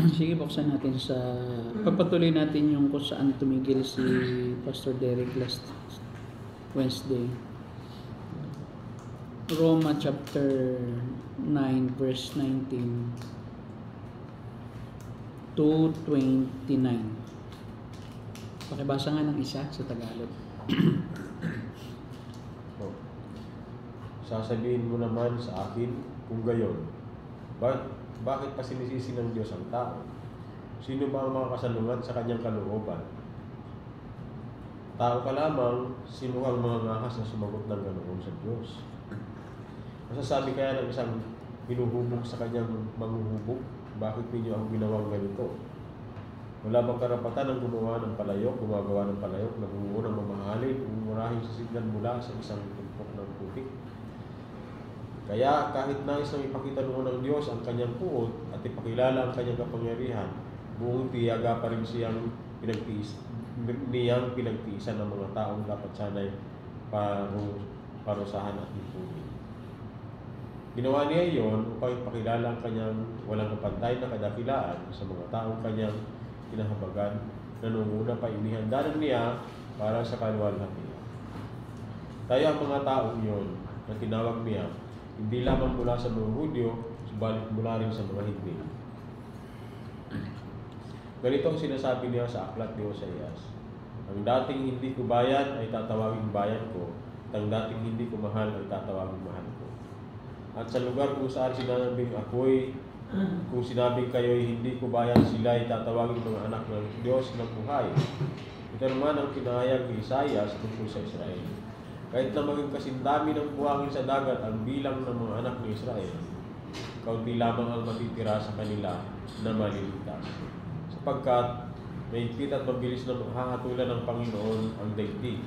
Sige, buksan natin sa... Pagpatuloy natin yung kung saan tumigil si Pastor Derek last Wednesday. Roma chapter 9 verse 19 to 29. Pakibasa nga ng isa sa Tagalog. Sasabihin mo naman sa akin kung gayon, bakit pa sinisisi ng Diyos ang tao? Sino ba ang mga kasalungan sa kanyang kalooban? Tao ka lamang, sino ang mga ngahas na sumagot ng ganoon sa Diyos? Masasabi kaya ng isang hinuhubog sa kanyang manghuhubog, bakit ninyo ang ginawang ganito? Wala bang karapatan ang gumagawa ng palayok, nag-uunang mamahalin, umurahin sa siglan mula sa isang tumpok ng putik? Kaya kahit nais na ipakita noon ng Diyos ang kanyang puot at ipakilala ang kanyang kapangyarihan, buong tiyaga pa rin niyang pinagtiisan ng mga taong dapat sana'y parusahan at ipunin. Ginawa niya iyon upang ipakilala ang kanyang walang kapantay na kadakilaan sa mga taong kanyang kinahabagan na noong una pa inihandanan niya para sa kaluwalhatian. Tayo ang mga taong iyon na tinawag niya, hindi lamang mula sa mga Hudyo, subalit mula rin sa mga hindi. Ganito ang sinasabi niya sa aklat ni Oseas, ang dating hindi ko bayan ay tatawaging bayan ko, at ang dating hindi ko mahal ay tatawaging mahal ko. At sa lugar kung saan sinabing ako'y, kung sinabing kayo'y hindi ko bayan, sila ay tatawaging mga anak ng Diyos ng buhay. Ito naman ang kinahayag ni Isaias tungkol sa Israel. Kahit na maging kasindami ng buhangin sa dagat ang bilang ng mga anak ni Israel, kaunti lamang ang matitira sa kanila na maliligtas. Sapagkat mahigpit at mabilis na mahahatulan ng Panginoon ang daigdig.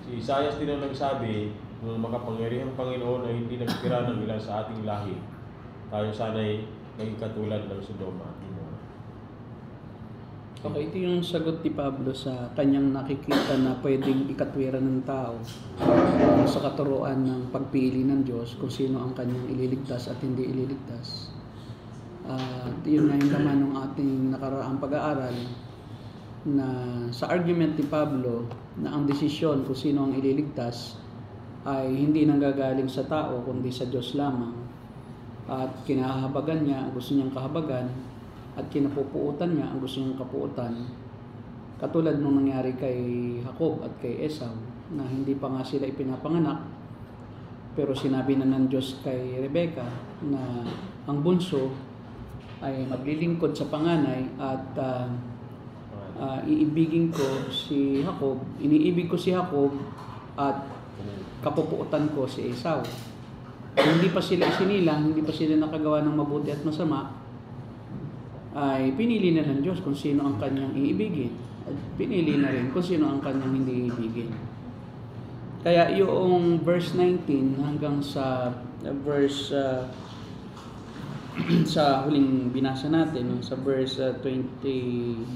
Si Isaias din ang nagsabi, ng makapangyarihang Panginoon ay hindi nagtira ng ilan sa ating lahi, tayo sana'y naging katulad ng Sodoma at Gomorrah. Okay, ito yung sagot ni Pablo sa kanyang nakikita na pwedeng ikatwiran ng tao sa katuruan ng pagpili ng Diyos kung sino ang kanyang ililigtas at hindi ililigtas. Yun nga yung laman ng ating nakaraang pag-aaral na sa argument ni Pablo na ang desisyon kung sino ang ililigtas ay hindi nanggagaling sa tao kundi sa Diyos lamang, at kinahabagan niya ang gusto niyang kahabagan at kinapupuutan niya ang gusto niyang kapuutan, katulad nung nangyari kay Jacob at kay Esau na hindi pa nga sila ipinapanganak pero sinabi na ng Diyos kay Rebecca na ang bunso ay maglilingkod sa panganay at iniibig ko si Jacob at kapupuutan ko si Esau. Hindi pa sila isinilang, hindi pa sila nakagawa ng mabuti at masama, ay pinili na ng Diyos kung sino ang kanyang iibigin at pinili na rin kung sino ang kanyang hindi iibigin. Kaya yung verse 19 hanggang sa verse sa huling binasa natin, sa verse 29,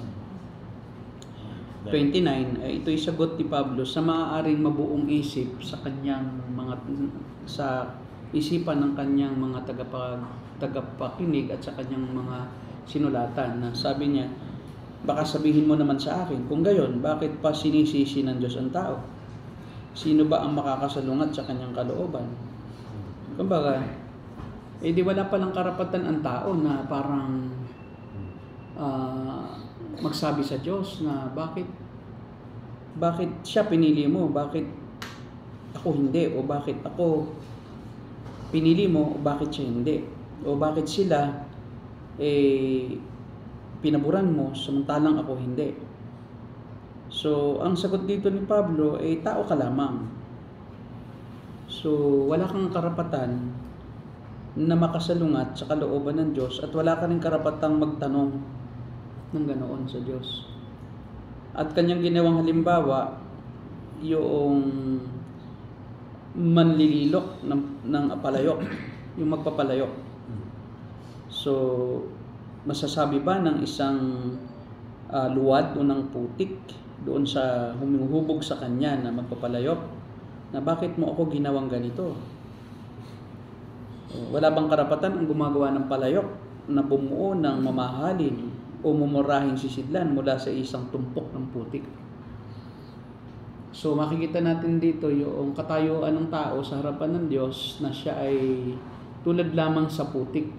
ito'y sagot ni Pablo sa maaaring mabuong isip sa kanyang sa isipan ng kanyang mga tagapakinig at sa kanyang mga sinulatan, na sabi niya, baka sabihin mo naman sa akin kung gayon, bakit pa sinisisi ng Diyos ang tao? Sino ba ang makakasalungat sa kanyang kalooban? Kumbaga, di wala palang karapatan ang tao na parang magsabi sa Diyos na bakit siya pinili mo, bakit ako hindi, o bakit ako pinili mo, o bakit siya hindi, o bakit sila pinaburan mo samantalang ako hindi. So ang sagot dito ni Pablo ay tao ka lamang, so wala kang karapatan na makasalungat sa kalooban ng Diyos at wala ka rin karapatang magtanong ng ganoon sa Diyos. At kanyang ginawang halimbawa yung manlililok ng palayok, yung magpapalayok. So masasabi ba ng isang luwad o ng putik doon sa humuhubog sa kanya na magpapalayok na bakit mo ako ginawang ganito? Wala bang karapatan ang gumagawa ng palayok na bumuo ng mamahalin o mumurahing sisidlan mula sa isang tumpok ng putik. So makikita natin dito yung katayuan ng tao sa harapan ng Diyos na siya ay tulad lamang sa putik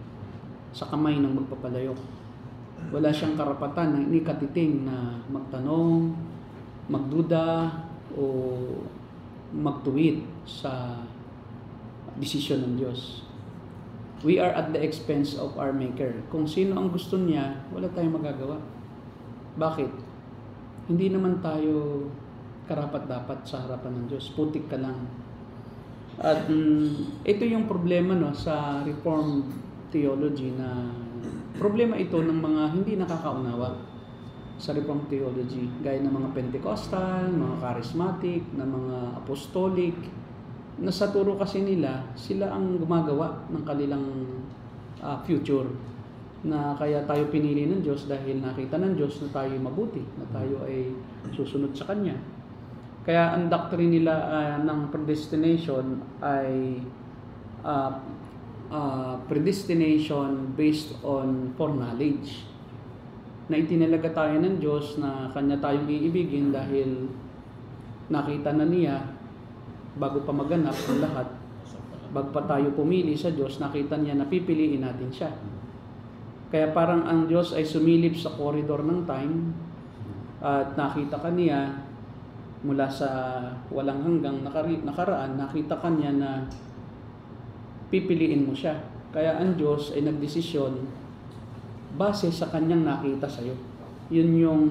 sa kamay ng magpapalayok. Wala siyang karapatan na inikatiting na magtanong, magduda o magtuwid sa desisyon ng Diyos. We are at the expense of our Maker. Kung sino ang gusto niya, wala tayong magagawa. Bakit? Hindi naman tayo karapat-dapat sa harapan ng Diyos. Putik ka lang. At ito yung problema sa Reformed theology na problema ito ng mga hindi nakakaunawa sa Reformed theology, gaya ng mga Pentecostal, mga Charismatic, na mga Apostolic, na sa turo kasi nila, sila ang gumagawa ng kanilang future. Na kaya tayo pinili ng Diyos dahil nakita ng Diyos na tayo mabuti, na tayo ay susunod sa Kanya. Kaya ang doctrine nila ng predestination ay predestination based on foreknowledge. Na itinalaga tayo ng Diyos na Kanya tayong iibigin dahil nakita na niya bago pa maganap ang lahat, bago pa tayo pumili sa Diyos, nakita niya na pipiliin natin siya. Kaya parang ang Diyos ay sumilip sa koridor ng time at nakita ka niya mula sa walang hanggang nakaraan, nakita ka niya na pipiliin mo siya. Kaya ang Diyos ay nagdesisyon base sa kanyang nakita sa'yo. Yun yung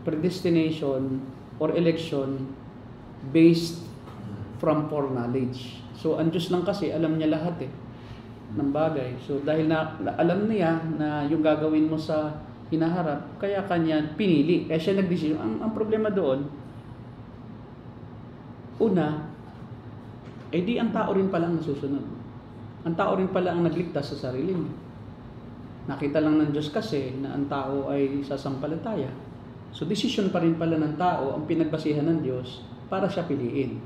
predestination or election based from foreknowledge. So, ang Diyos lang kasi, alam niya lahat ng bagay. So, dahil alam niya na yung gagawin mo sa hinaharap, kaya kanya pinili. Kaya siya nagdesisyon. Ang problema doon, una, di ang tao rin pala ang nasusunod. Ang tao rin pala ang nagligtas sa sarili niya. Nakita lang ng Diyos kasi na ang tao ay sasampalataya. So, decision pa rin pala ng tao ang pinagbasihan ng Diyos para siya piliin.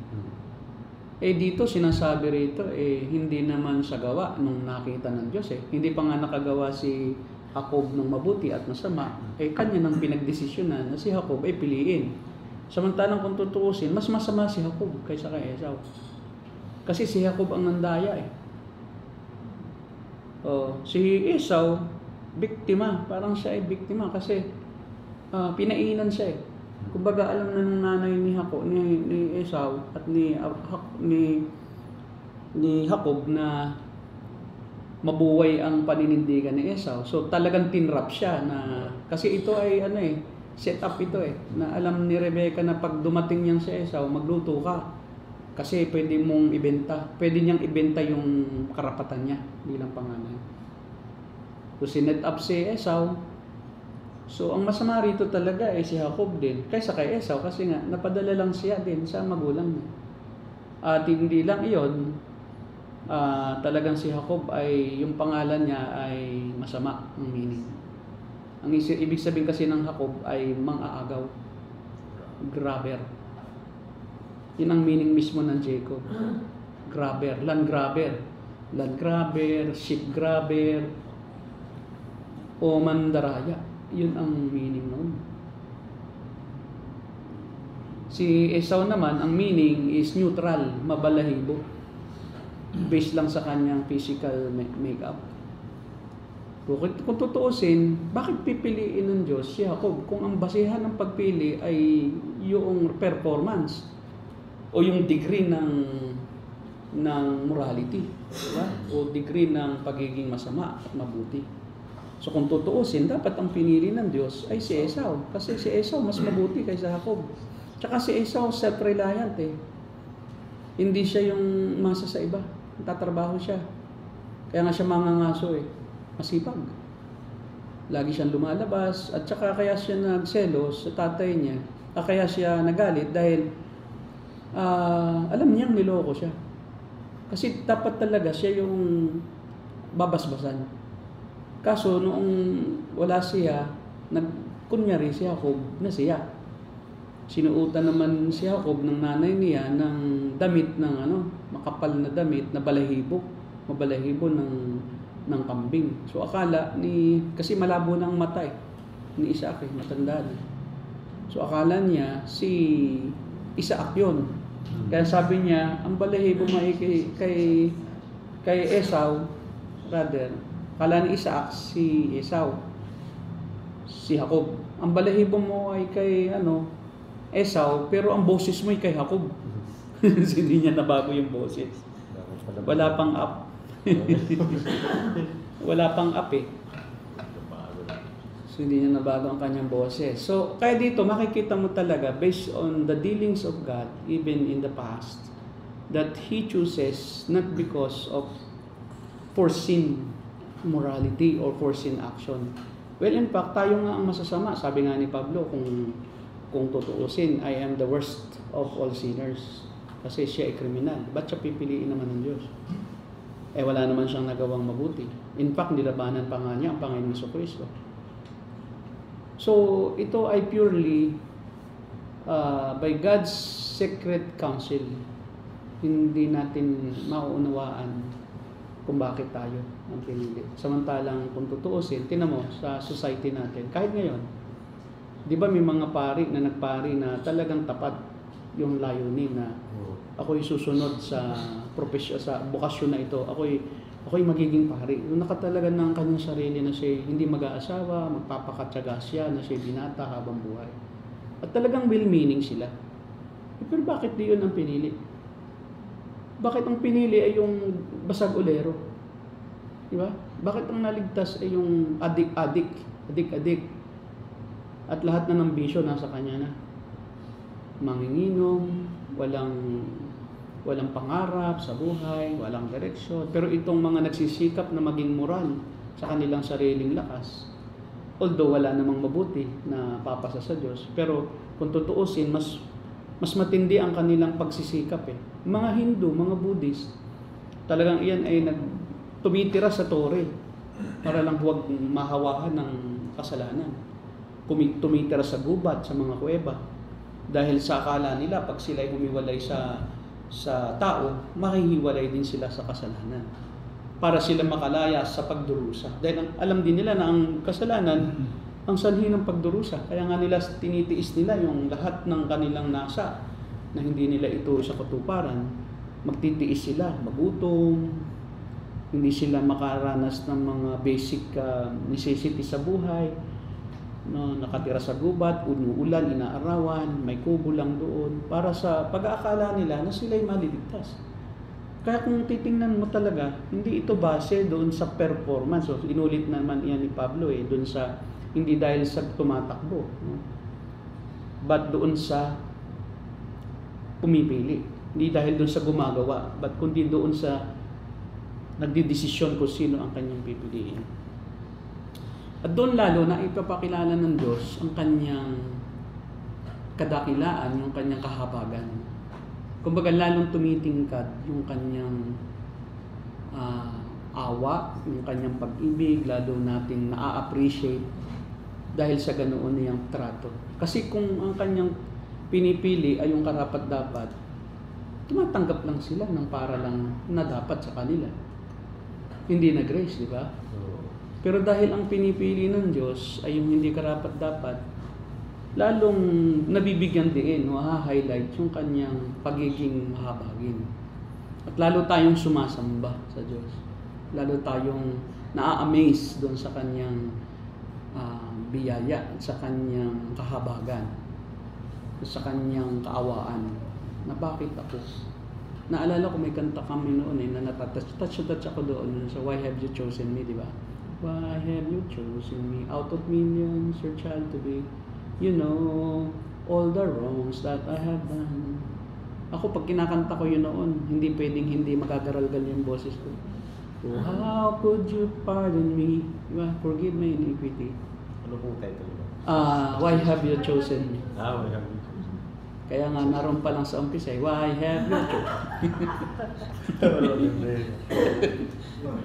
Dito sinasabi rito, hindi naman sa gawa nung nakita ng Diyos. Hindi pa nga nakagawa si Jacob ng mabuti at masama. Kanya nang pinagdesisyonan na si Jacob ay piliin. Samantalang kung tutuusin, mas masama si Jacob kaysa kay Esau. Kasi si Jacob ang nandaya si Esau, biktima. Parang siya ay biktima kasi pinainan siya Kumbaga alam na ng nanay ni Esau at ni Jacob na mabuhay ang paninindigan ni Esau. So talagang tinrap siya na kasi ito ay set up ito na alam ni Rebecca na pag dumating niyang si Esau, magluto ka. Kasi pwede mong ibenta. Pwede niyang ibenta yung karapatan niya bilang panganay. So sinet up si Esau. So, ang masama rito talaga si Jacob din, kaysa kay Esau kasi nga, napadala lang siya din sa magulang niya. At hindi lang iyon, talagang si Jacob ay, yung pangalan niya ay masama ang meaning. Ang ibig sabihin kasi ng Jacob ay mang-aagaw, grabber. Yun ang meaning mismo ng Jacob. Grabber, land grabber, sheep grabber, o mandaraya. Yun ang meaning noon. Si Esau naman, ang meaning is neutral, mabalahibo. Based lang sa kanyang physical makeup. Kung tutuusin, bakit pipiliin ng Diyos si Jacob kung ang basihan ng pagpili ay yung performance o yung degree ng morality, diba? O degree ng pagiging masama at mabuti. So kung tutuusin, dapat ang pinili ng Diyos ay si Esau. Kasi si Esau mas mabuti kaysa Jacob. Tsaka si Esau self-reliant Hindi siya yung masa sa iba. Tatrabaho siya. Kaya nga siya mangangaso Masipag. Lagi siyang lumalabas. At tsaka kaya siya nagselos sa tatay niya. Kaya siya nagalit dahil alam niyang niloko siya. Kasi dapat talaga siya yung babasbasan. Kaso noong wala siya, kunyari si Jacob na siya. Sinuutan naman si Jacob ng nanay niya ng damit ng makapal na damit na balahibo. Mabalahibo ng ng kambing. So akala kasi malabo ng mata ni Isaac matanda na. So akala niya si Isaac yun. Kaya sabi niya, ang balahibo mo ay kay Esau, rather, akala ni Isaac si Esau, si Jacob. Ang balahibo mo ay kay Esau, pero ang boses mo ay kay Jacob. Hindi niya nabago yung boses. Wala pang up. Wala pang up So hindi niya nabago ang kanyang boses. So kaya dito makikita mo talaga based on the dealings of God even in the past that He chooses not because of foreseen morality or foreseen action. Well, in fact, tayo nga ang masasama. Sabi nga ni Pablo, kung tutuusin, I am the worst of all sinners. Kasi siya ay kriminal. Ba't siya pipiliin naman ng Diyos? Wala naman siyang nagawang mabuti. In fact, nilabanan pa nga niya ang Panginoon Jesucristo. So, ito ay purely by God's secret counsel. Hindi natin mauunawaan kung bakit tayo ang pinili. Samantalang kung tutuusin, tinan mo sa society natin, kahit ngayon, di ba may mga pari na nagpari na talagang tapat yung layunin na ako'y susunod sa bukasyon na ito, ako'y magiging pari. Yung nakatalaga ng kanyang sarili na siya hindi mag-aasawa, magpapakatsaga siya na siya binata habang buhay. At talagang well-meaning sila. Pero bakit di yun ang pinili? Bakit ang pinili ay yung basag ulero? Di ba? Bakit ang naligtas ay yung adik-adik? At lahat na ng bisyo nasa kanya na. Manginginom, walang pangarap sa buhay, walang direksyon. Pero itong mga nagsisikap na maging moral sa kanilang sariling lakas, although wala namang mabuti na papasa sa Diyos, pero kung tutuusin, mas matindi ang kanilang pagsisikap Mga Hindu, mga Buddhist, talagang iyan ay tumitira sa tore para lang huwag mahawakan ng kasalanan. Tumitira sa gubat, sa mga kuweba. Dahil sa akala nila, pag sila ay humiwalay sa tao, makihiwalay din sila sa kasalanan. Para sila makalaya sa pagdurusa. Dahil alam din nila na ang kasalanan, ang sanhi ng pagdurusa. Kaya nga nila tinitiis nila yung lahat ng kanilang nasa na hindi nila ito sa katuparan. Magtitiis sila, magutom, hindi sila makaranas ng mga basic necessity sa buhay. Nakatira sa gubat, umuulan, inaarawan, may kubo lang doon para sa pag-aakala nila na sila'y maliligtas. Kaya kung titingnan mo talaga, hindi ito base doon sa performance. So, inulit naman iyan ni Pablo doon sa hindi dahil sa tumatakbo, but doon sa pumipili. Hindi dahil doon sa gumagawa, but kundi doon sa nagdidesisyon kung sino ang kanyang pipiliin. At doon lalo na ipapakilala ng Diyos ang kanyang kadakilaan, yung kanyang kahabagan. Kumbaga lalong tumitingkad yung kanyang awa, yung kanyang pag-ibig, lalo nating na-appreciate dahil sa ganoon niyang trato. Kasi kung ang kanyang pinipili ay yung karapat-dapat, tumatanggap lang sila ng para lang na dapat sa kanila. Hindi na grace, di ba? Pero dahil ang pinipili ng Diyos ay yung hindi karapat-dapat, lalong nabibigyan din o highlight yung kanyang pagiging mahabagin. At lalo tayong sumasamba sa Diyos. Lalo tayong na-amaze doon sa kanyang biyaya, sa kanyang kahabagan, sa kanyang kaawaan. Na bakit ako? Naalala ko may kanta kami noon na natatouch ako doon sa Why Have You Chosen Me, di ba? Why have you chosen me out of millions, your child to be? You know all the wrongs that I have done. Ako pag kinakanta ko yun noon, hindi pwedeng hindi magagaralgal yung boses ko. Oh, how could you pardon me? Diba? Forgive my iniquity. Ano pong title mo? Why have you chosen me? Why have you chosen me? Kaya nga naroon pa lang sa umpisa, why have you chosen me?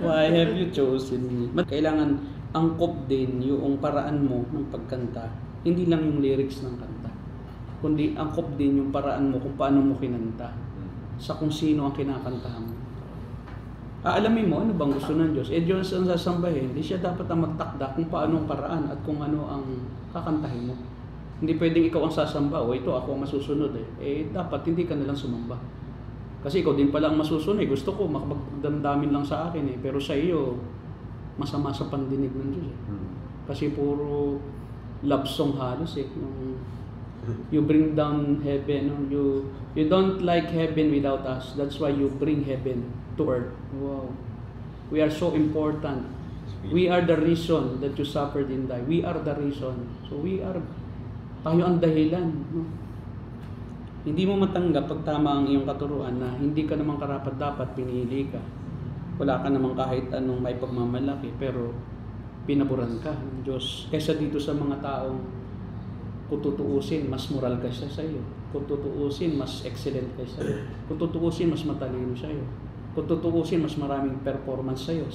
Why have you chosen me? Kailangan angkop din yung paraan mo ng pagkanta. Hindi lang yung lyrics ng kanta. Kundi angkop din yung paraan mo kung paano mo kinanta. Sa kung sino ang kinakantahan mo. Aalamin mo ano bang gusto ng Diyos. Diyos ang sasambahin, hindi siya dapat ang magtakda kung paano ang paraan at kung ano ang kakantahin mo. Hindi pwedeng ikaw ang sasamba, o ito ako ang masusunod dapat hindi ka nalang sumamba. Kasi ikaw din pala ang masusunod. Gusto ko makapagdamdamin lang sa akin pero sa iyo, masama sa pandinig ng Diyos Kasi puro love song halos you bring down heaven, you don't like heaven without us. That's why you bring heaven to earth. Wow. We are so important. We are the reason that you suffered and died. We are the reason. So tayo ang dahilan. No? Hindi mo matanggap pag tama ang iyong katuruan na hindi ka naman karapat-dapat pinili ka. Wala ka naman kahit anong may pagmamalaki, pero pinaburan ka ng Diyos. Kaysa dito sa mga taong kung tutuusin, mas moral ka siya sa iyo. Kung tutuusin, mas excellent ka sa iyo. Kung tutuusin, mas matalino sa iyo. Kung tutuusin, mas maraming performance sa iyo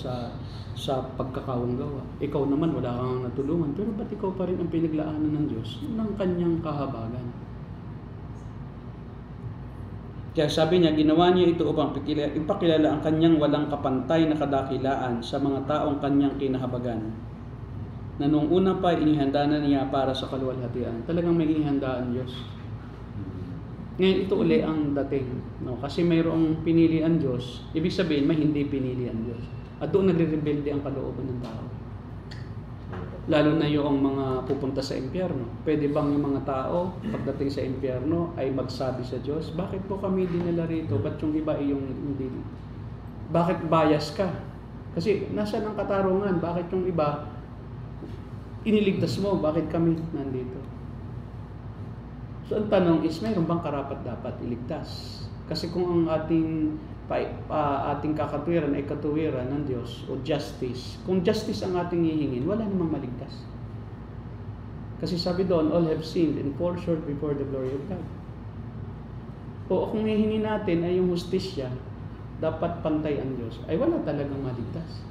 sa pagkakawang gawa. Ikaw naman, wala kang natulungan. Pero ba't ikaw pa rin ang pinaglaanan ng Diyos ng kanyang kahabagan? Kaya sabi niya, ginawa niya ito upang ipakilala ang kanyang walang kapantay na kadakilaan sa mga taong kanyang kinahabagan. Na noong una pa, inihanda na niya para sa kaluwalhatian. Talagang may inihanda ang Diyos. Ngayon, ito uli ang dating. No? Kasi mayroong pinili ang Diyos, ibig sabihin, may hindi pinili ang Diyos. At doon nagre-rebelde ang kalooban ng tao. Lalo na yung mga pupunta sa impyerno. Pwede bang yung mga tao, pagdating sa impyerno, ay magsabi sa Diyos, bakit po kami dinala rito? Ba't yung iba ay yung hindi? Bakit bias ka? Kasi nasa ng katarungan, bakit yung iba iniligtas mo? Bakit kami nandito? So ang tanong is, mayroon bang karapat dapat iligtas? Kasi kung ang ating kakatwiran ay katuwiran ng Diyos o justice, kung justice ang ating hihingin, wala namang maligtas. Kasi sabi doon, all have sinned and fall short before the glory of God. O kung hihingin natin ay yung justisya, dapat pantay ang Diyos, ay wala talagang maligtas.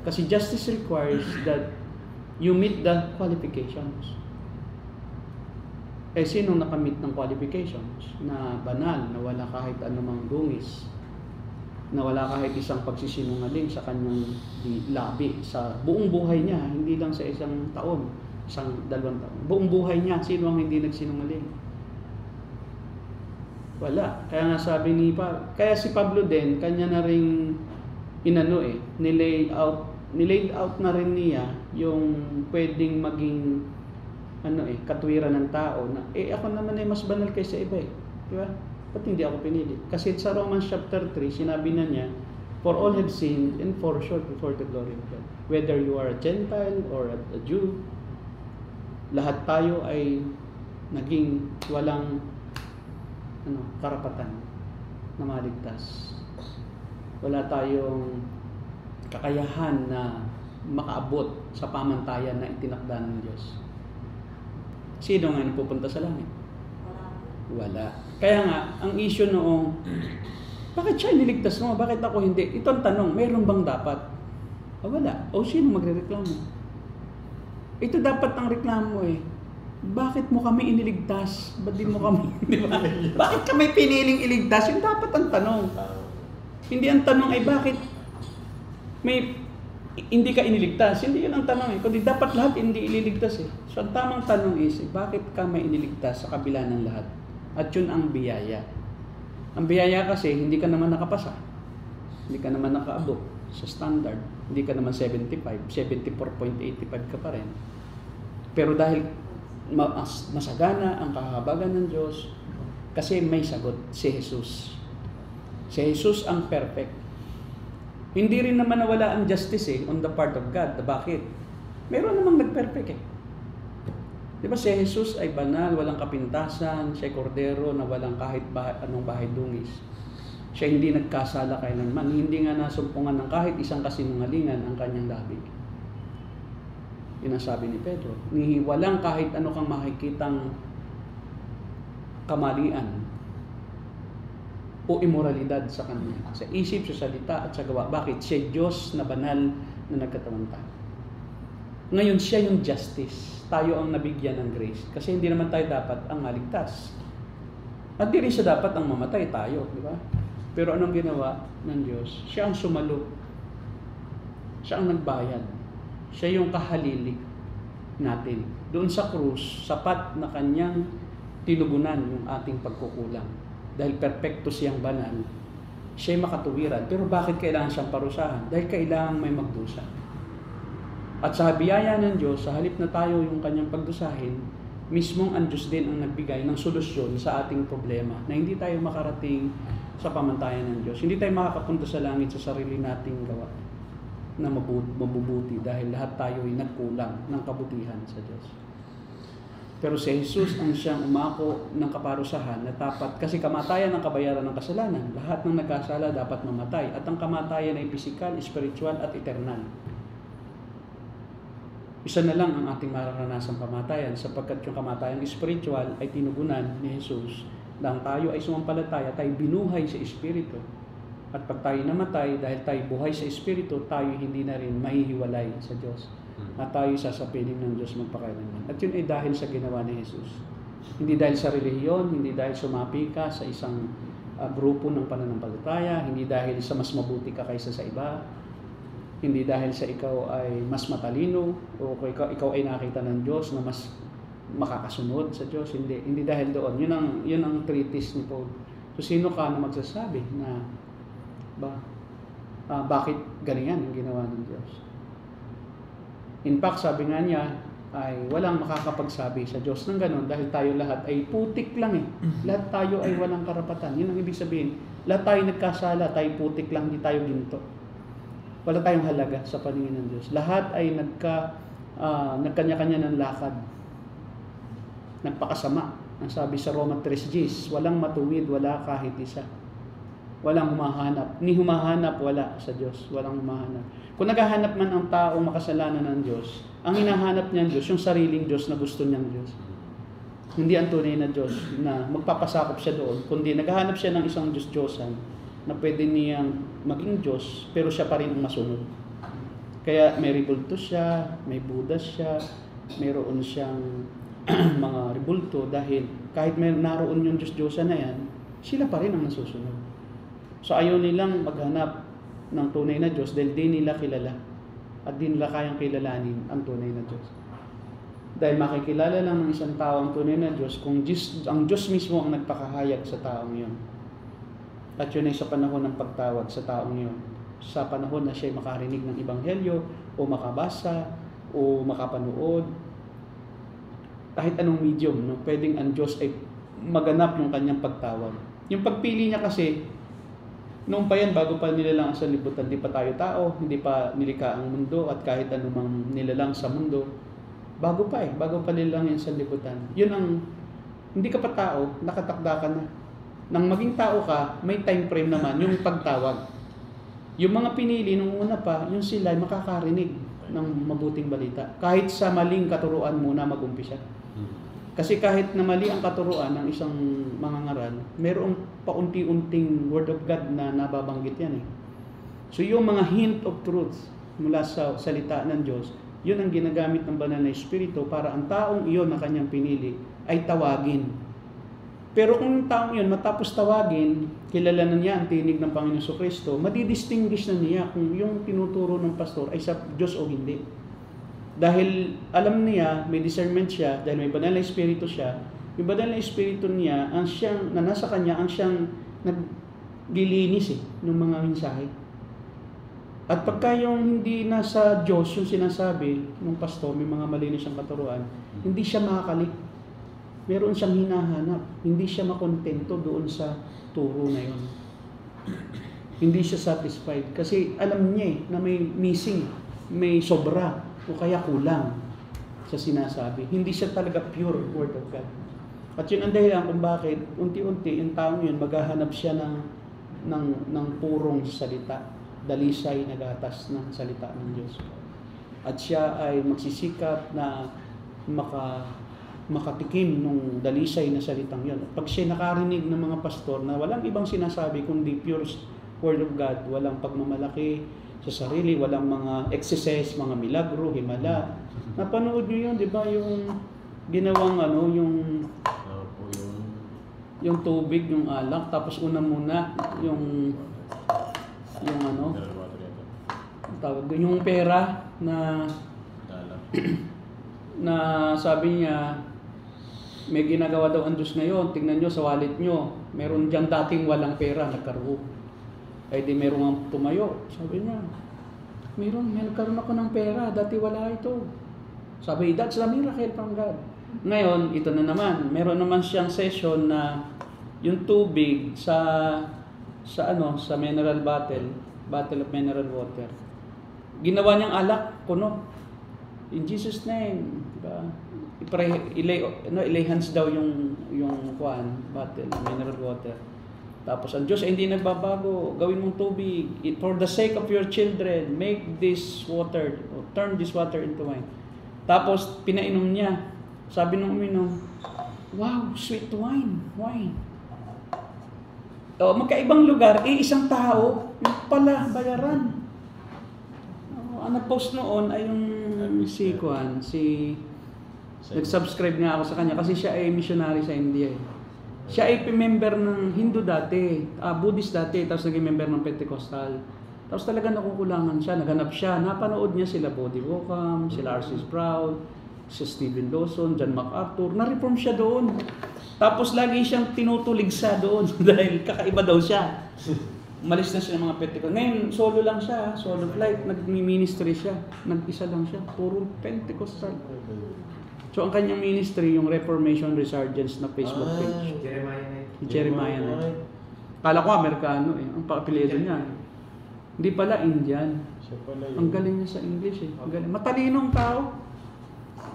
Kasi justice requires that you meet the qualifications. Sino nakamit ng qualifications? Na banal, na wala kahit anumang dungis, na wala kahit isang pagsisinungaling sa kanyang labi sa buong buhay niya, hindi lang sa isang taon, isang 2 taon. Buong buhay niya, sino ang hindi nagsinungaling? Wala. Kaya nga sabi kaya si Pablo din, kanya na ring nilay out na rin niya yung pwedeng maging katwiran ng tao na ako naman ay mas banal kaysa iba di ba? Ba't hindi ako pinili? Kasi sa Romans chapter 3, sinabi na niya, for all have sinned and fall short before the glory of God. Whether you are a Gentile or a Jew, lahat tayo ay naging walang karapatan na maligtas. Wala tayong kakayahan na makaabot sa pamantayan na itinakda ng Diyos. Sino nga pupunta sa langit? Wala. Kaya nga, ang issue noong, bakit siya iniligtas mo? Bakit ako hindi? Ito ang tanong, mayroon bang dapat? Wala. O sino magrereklamo? Ito dapat ang reklamo Bakit mo kami iniligtas? Ba't di mo kami, di ba? Bakit kami piniling iligtas? Yung dapat ang tanong. Hindi ang tanong ay bakit hindi ka iniligtas. Hindi yun ang tanong Kundi dapat lahat hindi ililigtas So ang tamang tanong is, bakit ka may iniligtas sa kabila ng lahat? At yun ang biyaya. Ang biyaya kasi, hindi ka naman nakapasa. Hindi ka naman nakaabot sa standard. Hindi ka naman 75, 74.85 ka pa rin. Pero dahil masagana ang kahabagan ng Diyos, kasi may sagot si Jesus. Si Jesus ang perfect. Hindi rin naman nawala ang justice on the part of God. Bakit? Meron namang nag-perfect Di ba si Jesus ay banal, walang kapintasan, siya ay kordero na walang kahit anong bahay dungis. Siya hindi nagkasala kailanman, hindi nga nasumpungan ng kahit isang kasinungalingan ang kanyang labi. Yun ang sabi ni Pedro. Walang kahit ano kang makikitang kamalian o immoralidad sa kanya. Sa isip, sa salita, at sa gawa. Bakit? Siya Diyos na banal na nagkatawan tayo. Ngayon, siya yung justice. Tayo ang nabigyan ng grace. Kasi hindi naman tayo dapat ang maligtas. At di rin siya dapat ang mamatay tayo. Di ba? Pero anong ginawa ng Diyos? Siya ang sumalo. Siya ang nagbayad. Siya yung kahalilig natin. Doon sa krus, sapat na kanyang tinugunan yung ating pagkukulang. Dahil perpekto siyang banal, siya'y makatuwiran. Pero bakit kailangan siyang parusahan? Dahil kailangan may magdusa. At sa biyaya ng Diyos, sa halip na tayo yung kanyang pagdusahin, mismong ang Diyos din ang nagbigay ng solusyon sa ating problema na hindi tayo makarating sa pamantayan ng Diyos. Hindi tayo makakapunta sa langit sa sarili nating gawa na mabubuti dahil lahat tayo ay nagkulang ng kabutihan sa Diyos. Pero si Jesus ang siyang umako ng kaparusahan na tapat kasi kamatayan ang kabayaran ng kasalanan. Lahat ng nagkasala dapat mamatay at ang kamatayan ay pisikal, spiritual at eternal. Isa na lang ang ating mararanasang kamatayan sapagkat yung kamatayan spiritual ay tinugunan ni Jesus. Dahil tayo ay sumampalataya, tayo binuhay sa Espiritu. At pag tayo namatay, dahil tayo buhay sa Espiritu, tayo hindi na rin mahihiwalay sa Diyos. At tayo sasapiling ng Diyos magpakailanman. At yun ay dahil sa ginawa ni Jesus. Hindi dahil sa relihiyon, hindi dahil sumapi ka sa isang grupo ng pananampalataya, hindi dahil sa mas mabuti ka kaysa sa iba, hindi dahil sa ikaw ay mas matalino, o ikaw ay nakita ng Diyos na mas makakasunod sa Diyos. Hindi dahil doon. Yun ang treatise ni Paul. So sino ka na magsasabi na bakit ganyan yung ginawa ng Diyos? In fact, sabi nga niya, ay walang makakapagsabi sa Diyos ng ganun dahil tayo lahat ay putik lang eh. Lahat tayo ay walang karapatan. Yun ang ibig sabihin. Lahat tayo nagkasala, tayo putik lang, hindi tayo ginto. Wala tayong halaga sa paningin ng Diyos. Lahat ay nagkanya-kanya ng lakad. Nagpakasama. Ang sabi sa Roma 3:10, walang matuwid, wala kahit isa. Walang humahanap. Ni humahanap, wala sa Diyos. Walang humahanap. Kung naghahanap man ang taong makasalanan ng Diyos, ang hinahanap niyang Diyos, yung sariling Diyos na gusto niyang Diyos. Hindi ang tunay na Diyos na magpapasakop siya doon, kundi naghahanap siya ng isang Diyos-Diyosan na pwede niyang maging Diyos, pero siya pa rin ang masunod. Kaya may rebulto siya, may Buddha siya, mayroon siyang mga rebulto dahil kahit may naroon yung Diyos-Diyosan na yan, sila pa rin ang nasusunod. So ayaw nilang maghanap ng tunay na Diyos dahil di nila kilala at di nila kayang kilalanin ang tunay na Diyos. Dahil makikilala lang ng isang tao ang tunay na Diyos kung ang Diyos mismo ang nagpakahayag sa taong yun. At yun ay sa panahon ng pagtawag sa taong yun. Sa panahon na siya makarinig ng Ebanghelyo o makabasa o makapanood. Kahit anong medium, no? Pwedeng ang Diyos ay maganap yung kanyang pagtawag. Yung pagpili niya kasi, noong pa yan, bago pa nilalang ang sanlibutan, hindi pa tayo tao, hindi pa nilikha ang mundo at kahit anumang nilalang sa mundo. Bago pa nilalang yung sanlibutan. Yun ang, hindi ka pa tao, nakatakda ka na. Nang maging tao ka, may time frame naman, yung pagtawag. Yung mga pinili nung una pa, yung sila ay makakarinig ng mabuting balita. Kahit sa maling katuruan muna mag-umpisa. Kasi kahit na mali ang katuruan ng isang mangangaral, mayroong paunti-unting word of God na nababanggit yan eh. So yung mga hint of truth mula sa salita ng Diyos, yun ang ginagamit ng banal na Espiritu para ang taong iyon na kanyang pinili ay tawagin. Pero kung yung taong yun matapos tawagin, kilala na niya ang tinig ng Panginoon Jesucristo, madidistinguish na niya kung yung tinuturo ng pastor ay sa Diyos o hindi. Dahil alam niya, may discernment siya, dahil may banal na Espiritu siya, yung banal na Espiritu niya, ang siyang, na nasa kanya, ang siyang naglilinis ng mga mensahe. At pagka yung hindi nasa Diyos, yung sinasabi ng pastor, may mga malinis siyang katuruan, hindi siya makakalik. Meron siyang hinahanap. Hindi siya makontento doon sa turo na yun. Hindi siya satisfied. Kasi alam niya na may missing, may sobra, o kaya kulang sa sinasabi. Hindi siya talaga pure word of God. At yun ang dahilan kung bakit unti-unti yung taong yun maghahanap siya ng purong salita, dalisay na gatas ng salita ng Diyos. At siya ay magsisikap na makatikim ng dalisay na salitang yun. Pag siya nakarinig ng mga pastor na walang ibang sinasabi kundi pure word of God, walang pagmamalaki sa sarili, walang mga excesses, mga milagro, himala. Napanood niyo yun, di ba? Yung ginawang yung tubig, yung alak, tapos una muna yung ano, Mineral water yan. ang tawag doon, yung pera na Dalam. na sabi niya may ginagawa daw ang Diyos ngayon. Tingnan nyo sa wallet nyo, meron dyan dating walang pera, nagkaroon. Ay di meron ang tumayo. Sabi niya, may nagkaroon ako ng pera, dati wala ito. Sabi, that's a miracle from God. Ngayon, ito na naman, meron naman siyang session na yung tubig sa mineral bottle of mineral water. Ginawa niyang alak, puno. In Jesus name, diba? Ilay hands daw yung bottle, mineral water. Tapos ang Diyos ay hindi nagbabago. Gawin mong tubig. For the sake of your children, make this water, or turn this water into wine. Tapos pinainom niya. Sabi nung uminom, wow, sweet wine. Magkaibang lugar, isang tao, yung pala, bayaran. Ang nag-post noon ay yung nag-subscribe nga ako sa kanya kasi siya ay missionary sa India. Siya ay member ng Hindu dati, Buddhist dati, tapos naging member ng Pentecostal. Tapos talaga nakukulangan siya, naghanap siya, napanood niya sila Bodhi Wokam, sila R.C. Sproul, si Stephen Dawson, John MacArthur, na-reform siya doon. Tapos lagi siyang tinutuligsa doon dahil kakaiba daw siya. Umalis na siya ng mga Pentecostal. Ngayon, solo lang siya, solo flight, nag-ministry siya, nag-isa lang siya, puro Pentecostal. So ang kanyang ministry, yung Reformation Resurgence na Facebook page. Jeremiah Knight. Kala ko Amerikano ang pa-apelyido niya. Hindi pala Indian. Ang galing niya sa English Ang galing. Matalinong tao.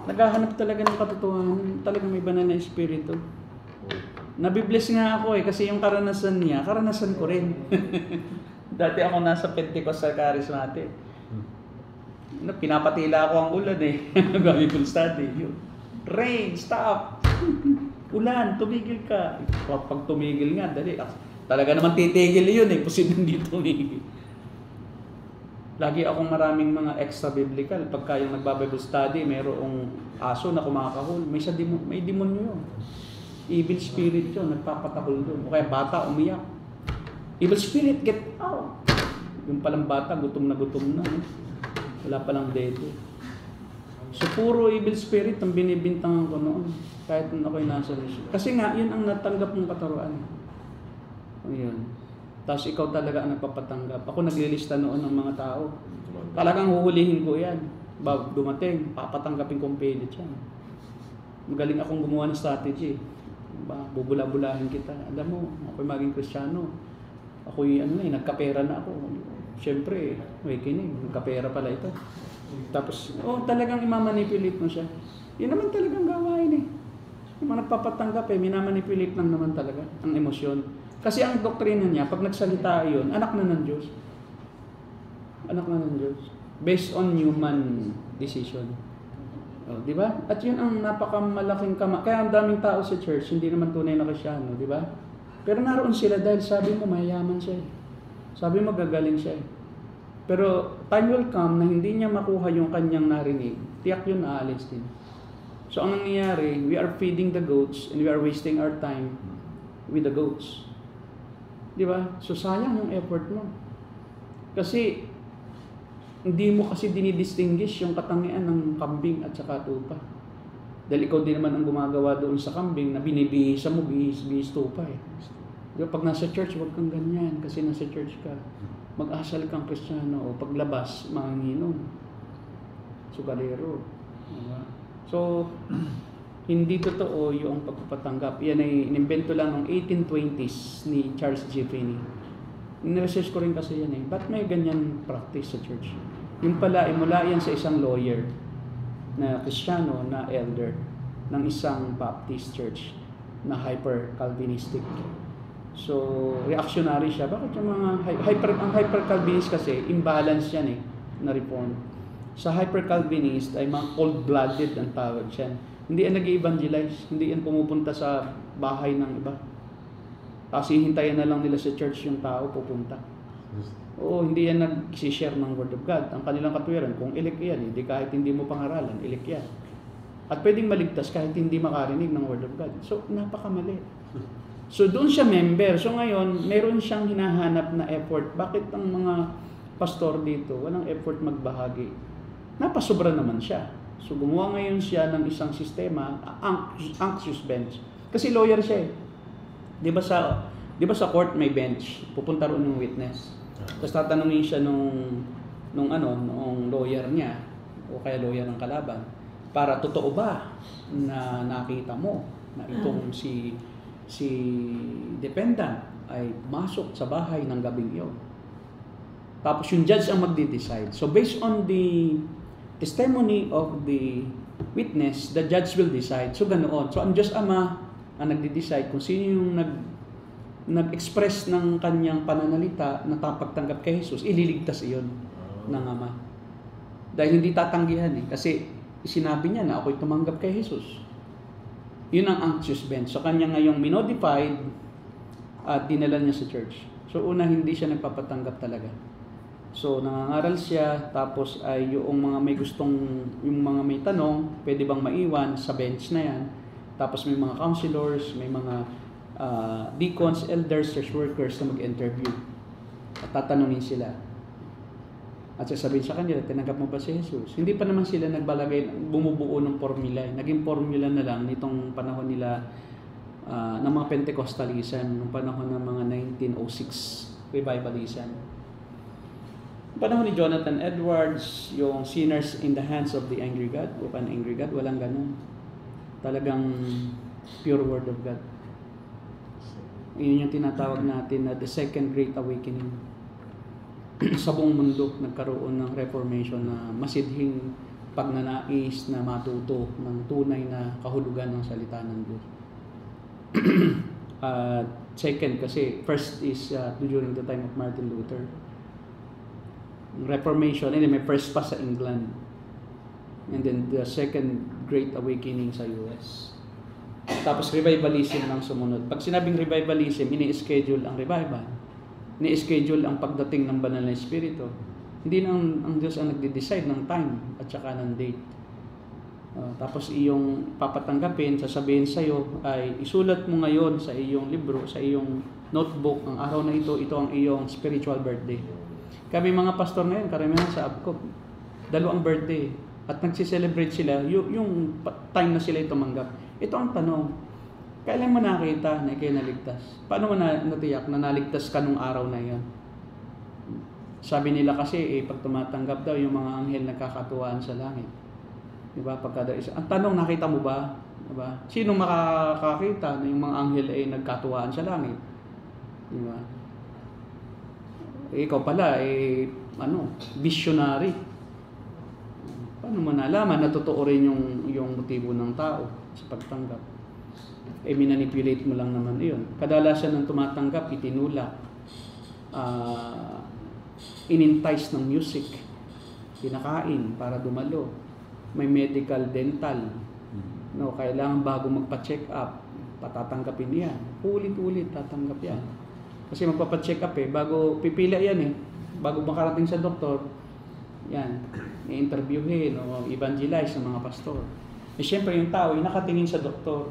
Naghahanap talaga ng katotohanan. Talagang may banal na espiritu. Nabibless nga ako kasi yung karanasan niya, karanasan ko rin. Dati ako nasa Pentecostal Charismatic. Pinapatila ako ang ulan Bible study. Rain, stop! Ulan, tumigil ka. Pag tumigil nga, dali. Talaga naman titigil yun Posible hindi tumigil. Lagi akong maraming mga extra biblical. Pagka yung nagba-Bible study, mayroong aso na kumakahol. May demonyo yun. Evil spirit yun, nagpapatakol doon. O kaya bata, umiyak. Evil spirit, get out! Yung palang bata, gutom na. Wala palang dedo. So, puro evil spirit ang binibintangan ko noon. Kahit nung ako'y nasa mission. Kasi nga, yun ang natanggap ng kataruan. Ayun. Tapos ikaw talaga ang nagpapatanggap. Ako naglilista noon ng mga tao. Talagang huhulihin ko yan. Bago dumating, papatanggapin kong pilit yan. Magaling akong gumawa ng strategy. Bubula-bulahin kita. Alam mo, ako'y maging Kristiyano. Ako'y nagkapera na ako. Siyempre, may kinig. Nagkapera pala ito. Tapos, talagang imamanipulate mo siya. Yun naman talagang gawain Yung mga nagpapatanggap minamanipulate lang naman talaga ang emosyon. Kasi ang doktrina niya, pag nagsalita yun, anak na ng Diyos. Anak na ng Diyos. Based on human decision. Di ba? At yun ang napakamalaking kaya ang daming tao sa church, hindi naman tunay na Kristiyano, di ba? Pero naroon sila dahil sabi mo mayayaman siya Sabi mo gagaling siya Pero time will come na hindi niya makuha yung kanyang narinig. Tiyak yun aalis din. So ang nangyayari, we are feeding the goats and we are wasting our time with the goats. Di ba? So sayang yung effort mo. Kasi hindi mo kasi dinidistinguish yung katangian ng kambing at saka tupa. Dahil ikaw din naman ang gumagawa doon sa kambing na binibihisa mo, bihis tupa Di ba? Pag nasa church, huwag kang ganyan kasi nasa church ka. Mag-asal kang Kristiyano o paglabas, manginginom. Sugalero. Diba? So, hindi totoo yung pagpapatanggap. Yan ay inimbento lang ng 1820s ni Charles G. Finney. In-research ko rin kasi yan Ba't may ganyan practice sa church? Yung pala, mula yan sa isang lawyer na Kristiyano na elder ng isang Baptist church na hyper-Calvinistic. So, reactionary siya. Bakit yung mga ang hyper-Calvinist kasi, imbalance yan na reform. Sa hyper-Calvinist ay mga cold-blooded ang tawag siya. Hindi yan nag-evangelize. Hindi yan pumupunta sa bahay ng iba. Tapos hihintayin na lang nila sa church yung tao pupunta. Oo, hindi yan nag-share ng Word of God. Ang kanilang katwiran, kung elect yan, hindi kahit hindi mo pangaralan, elect yan. At pwedeng maligtas kahit hindi makarinig ng Word of God. So, napakamali. So doon siya member. So ngayon, meron siyang hinahanap na effort. Bakit ang mga pastor dito walang effort magbahagi? Napasobra naman siya. So gumawa ngayon siya ng isang sistema, anxious bench. Kasi lawyer siya eh. 'Di ba sa court may bench, pupunta roon ng witness. Tapos tatanungin siya nung lawyer niya o kaya lawyer ng kalaban para totoo ba na nakita mo na itong si defendant ay pumasok sa bahay ng gabing iyon. Tapos yung judge ang magde-decide. So based on the testimony of the witness, the judge will decide. So ganoon. So ang Diyos Ama ang nagde-decide kung sino yung nag-express ng kanyang pananalita na tapagtanggap kay Jesus, ililigtas iyon ng Ama. Dahil hindi tatanggihan eh. Kasi sinabi niya na ako'y tumanggap kay Jesus. Yun ang anxious bench. So kanya ngayong minodified at dinala niya sa church. So una, hindi siya nagpapatanggap talaga. So nangangaral siya, tapos ay yung mga may tanong, pwede bang maiwan sa bench na yan. Tapos may mga counselors, may mga deacons, elders, church workers na mag-interview. At tatanungin sila. At sasabihin sa kanila, tinanggap mo ba si Jesus? Hindi pa naman sila bumubuo ng formula. Naging formula na lang nitong panahon nila ng mga Pentecostalism, ng panahon ng mga 1906 revivalism. Panahon ni Jonathan Edwards, yung sinners in the hands of the angry God, of an angry God, walang ganun. Talagang pure word of God. Yun yung tinatawag natin na the second great awakening. Sa buong mundo nagkaroon ng reformation na masidhing pagnanais na matuto ng tunay na kahulugan ng salita ng Diyos. Second kasi, first is during the time of Martin Luther. Reformation, and then may first pa sa England. And then the second great awakening sa US. Tapos revivalism ang sumunod. Pag sinabing revivalism, ini-schedule ang revival. Ini-schedule ang pagdating ng banal na Espiritu. Hindi na ang Diyos ang nagde-decide ng time at saka ng date. Tapos iyong papatanggapin, sasabihin sa iyo ay isulat mo ngayon sa iyong libro, sa iyong notebook, ang araw na ito ang iyong spiritual birthday. Kami mga pastor ngayon, karamihan sa ABCOP, 2 birthday. At nagsiselebrate sila, yung time na sila tumanggap. Ito ang tanong, kailan mo nakita na ikay naligtas? Paano mo natiyak na naligtas ka nung araw na yan? Sabi nila kasi, pag tumatanggap daw, yung mga anghel nagkakatuwaan sa langit. Diba? Ang tanong, nakita mo ba? Diba? Sino makakakita na yung mga anghel ay nagkatuwaan sa langit? Diba? Ikaw pala, visionary. Paano mo nalaman na totoo rin yung motibo ng tao sa pagtanggap? Minanipulate mo lang naman iyon. Kadalasan ng tumatanggap, itinulak, in-entice ng music, pinakain para dumalo, may medical, dental, no, kailangan bago magpa-check up, patatanggapin yan. Ulit-ulit tatanggap yan. Kasi magpapa-check up bago pipila yan bago makarating sa doktor, yan, i-interviewin o evangelize ng mga pastor. Siyempre yung tao ay nakatingin sa doktor.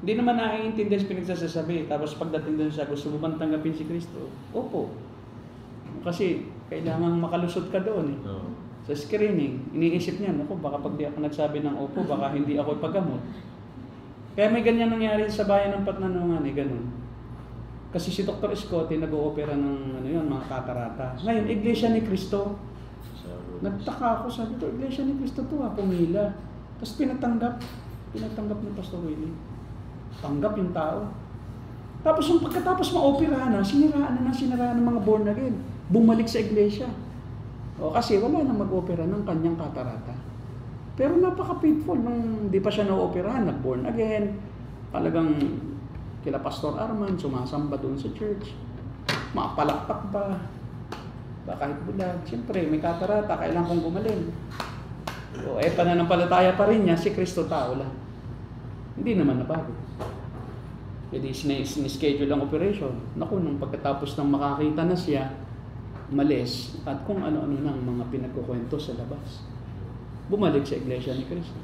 Hindi naman naiintindihan sa pinagsasabi. Tapos pagdating doon siya, gusto mo bang tanggapin si Kristo? Opo. Kasi kailangan makalusot ka doon Sa screening, iniisip niya, baka pag di ako nagsabi ng opo, baka hindi ako ipagamot. Kaya may ganyan nangyari sa bayan ng Patnanungan, ganun. Kasi si Dr. Scotty nag-oopera ng mga katarata. Ngayon, Iglesia ni Cristo. Nagtaka ako, sabi ko, Iglesia ni Cristo to pumila. Tapos pinatanggap ni Pastor Willie. Tanggap yung tao. Tapos yung pagkatapos ma-operahan siniraan ng mga born again. Bumalik sa iglesia. Kasi wala nang mag-opera ng kanyang katarata. Pero napaka-faithful nung di pa siya na-operahan, nag-born again. Talagang kila Pastor Arman, sumasamba doon sa church. Makapalakpak ba? Kahit bulag. Siyempre, may katarata, kailangan kong gumaling. Pananampalataya pa rin niya, si Kristo tao lang. Hindi naman nabago. Jadi sineschedule ang operation. Nung pagkatapos ng makakita na siya, malis at kung ano-ano nang mga pinagkukwento sa labas. Bumalik sa Iglesia ni Cristo.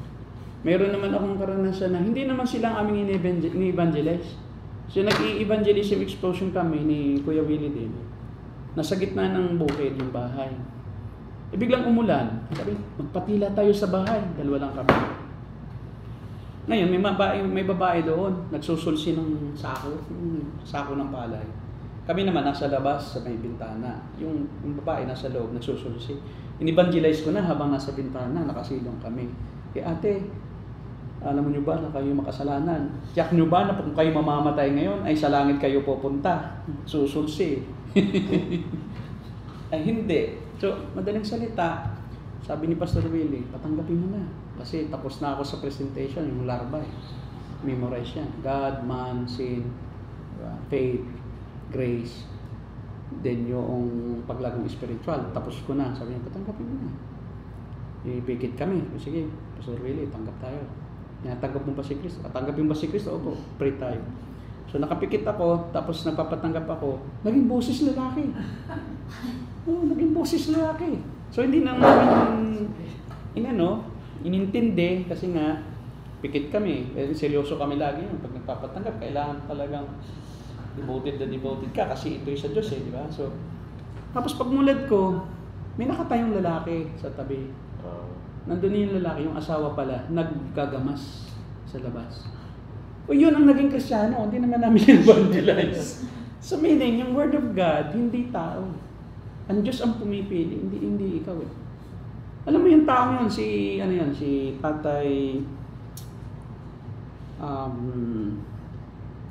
Meron naman akong karanasan na hindi naman sila ang aming ini-evangelize. So nag-i-evangelism explosion kami ni Kuya Willie din. Nasa gitna ng bukid yung bahay. Biglang umulan. Sabi, magpatila tayo sa bahay. Dalawa lang kami. Ngayon, may babae doon. Nagsusulsi ng sako ng palay. Kami naman nasa labas sa may bintana. Yung babae nasa loob, nagsusulsi. In-evangelize ko na habang nasa bintana, nakasilong kami. Ate, alam niyo ba na kayo makasalanan? Tiyak niyo ba na kung kayo mamamatay ngayon, ay sa langit kayo pupunta? Susulsi. Ay hindi. So, madaling salita, sabi ni Pastor Willie, patanggapin mo na. Kasi tapos na ako sa presentation, yung larva eh. Memorize yan. God, man, sin, faith, grace, then yung paglagong spiritual. Tapos ko na. Sabi niya, patanggapin mo na. Ipikit kami. Sige, Pastor Willie, tanggap tayo. Tanggap mo ba si Kristo? Tanggapin ba si Kristo? Opo, pray tayo. So nakapikit ako, tapos nagpapatanggap ako, naging boses lalaki. Naging boses lalaki. So hindi na namin inintindi kasi nga pikit kami. Seryoso kami lagi yun. Pag nagpapatanggap, kailangan talagang devoted ka kasi ito'y sa Diyos di ba? So, tapos pagmulad ko, may nakatayong lalaki sa tabi. Nandun yung lalaki, yung asawa pala, naggagamas sa labas. Yun ang naging Kristiyano, hindi naman namin evangelize. So meaning, yung Word of God, hindi tao. Ang Diyos ang pumipili, hindi ikaw eh. Alam mo yung tao yun, si Tatay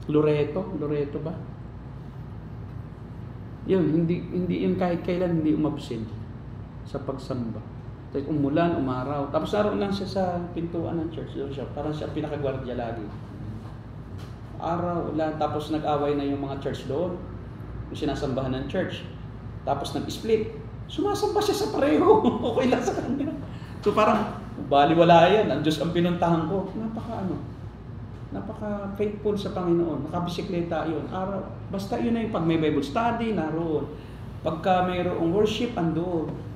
Loreto ba? Yun, hindi yung kahit kailan hindi umabsent sa pagsamba. Like umulan, umaraw. Tapos naroon lang siya sa pintuan ng church. Doon siya. Parang siya pinakagwardya lagi. Araw, ulan. Tapos nag-away na yung mga church doon. Yung sinasambahan ng church. Tapos nag-split. Sumasamba siya sa pareho. Okay lang sa kanya. So parang, baliwala yan. Ang Diyos ang pinuntahan ko. Napaka-faithful sa Panginoon. Nakabisikleta yun. Araw. Basta yun na yung pag may Bible study, naroon. Pagka mayroong worship, andoon.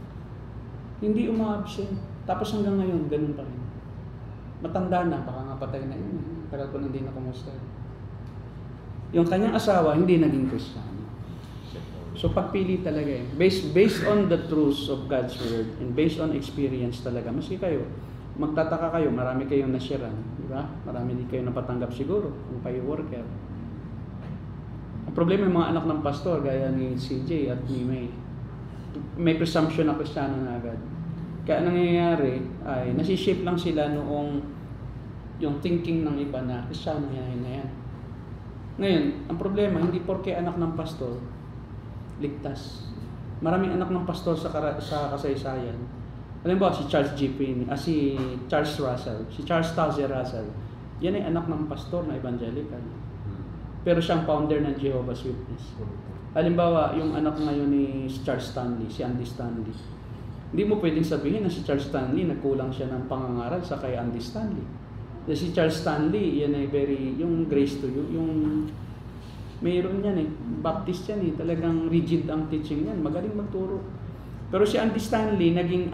Hindi umabsent. Tapos hanggang ngayon, ganun pa rin. Matanda na, baka nga patay na yun. Tagal ko na hindi na kumusta. Yung kanyang asawa, hindi naging Kristiyano. So pagpili talaga eh. Based on the truths of God's Word and based on experience talaga. Maski kayo, magtataka kayo, marami kayong nasyaran. Di ba? Marami din kayo napatanggap siguro kung kayo worker. Ang problema yung mga anak ng pastor, gaya ni CJ at ni May. May presumption na Kristiyano na agad. Kaya nangyayari ay nasishape lang sila noong yung thinking ng iba na Kristiyano yan na yan. Ngayon, ang problema, hindi porke anak ng pastor, ligtas. Maraming anak ng pastor sa kasaysayan. Alam ba, si Charles Taze Russell, yan ay anak ng pastor na evangelical. Pero siyang founder ng Jehovah's Witness. Halimbawa, yung anak ngayon ni Charles Stanley, si Andy Stanley. Hindi mo pwedeng sabihin na si Charles Stanley nagkulang siya ng pangangaral sa kay Andy Stanley. Kasi si Charles Stanley, yan ay yung grace to you, yung mayroon yan Baptist yan talagang rigid ang teaching yan, magaling magturo. Pero si Andy Stanley naging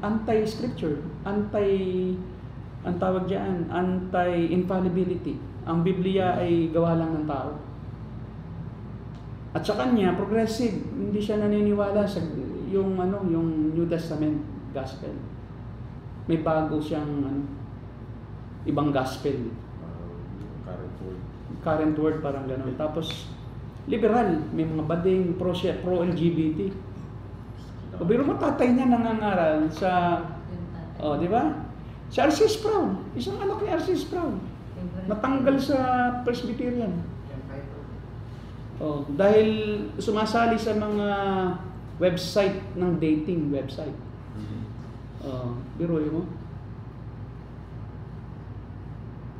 anti-scripture, anti-infallibility. Ang Biblia ay gawa lang ng tao. At sa kanya, progressive, hindi siya naniniwala sa yung New Testament gospel. May bago siyang ibang gospel. Current word parang gano'n. Tapos liberal, may mga bading pro-LGBT. O biro mo tatay niya nangangaral sa di ba? Si R.C. Sproul, isang anak ni R.C. Sproul. Natanggal sa Presbyterian. Dahil sumasali sa mga website ng dating website. Biruin mo.